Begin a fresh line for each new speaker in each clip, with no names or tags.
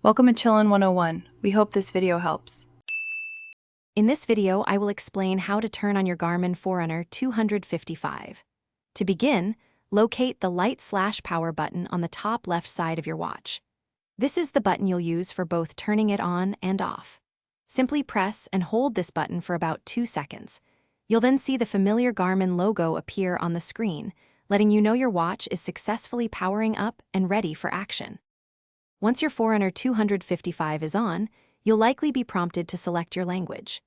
Welcome to Chillin' 101. We hope this video helps.
In this video, I will explain how to turn on your Garmin Forerunner 255. To begin, locate the light/power button on the top left side of your watch. This is the button you'll use for both turning it on and off. Simply press and hold this button for about 2 seconds. You'll then see the familiar Garmin logo appear on the screen, letting you know your watch is successfully powering up and ready for action. Once your Forerunner 255 is on, you'll likely be prompted to select your language.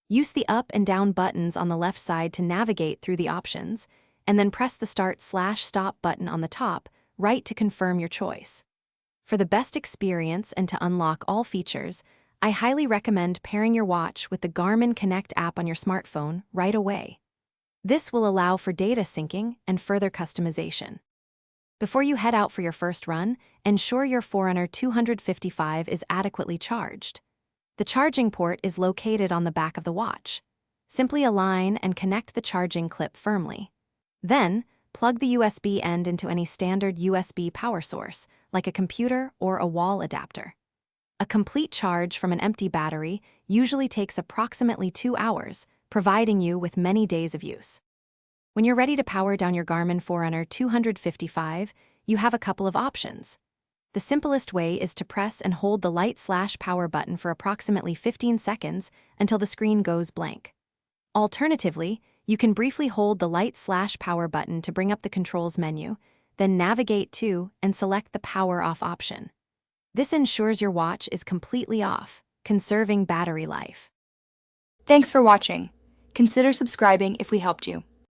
Use the up and down buttons on the left side to navigate through the options, and then press the start/stop button on the top right to confirm your choice. For the best experience and to unlock all features, I highly recommend pairing your watch with the Garmin Connect app on your smartphone right away. This will allow for data syncing and further customization. Before you head out for your first run, ensure your Forerunner 255 is adequately charged. The charging port is located on the back of the watch. Simply align and connect the charging clip firmly. Then, plug the USB end into any standard USB power source, like a computer or a wall adapter. A complete charge from an empty battery usually takes approximately 2 hours, providing you with many days of use. When you're ready to power down your Garmin Forerunner 255, you have a couple of options. The simplest way is to press and hold the light/power button for approximately 15 seconds until the screen goes blank. Alternatively, you can briefly hold the light/power button to bring up the controls menu, then navigate to and select the power off option. This ensures your watch is completely off, conserving battery life.
Thanks for watching. Consider subscribing if we helped you.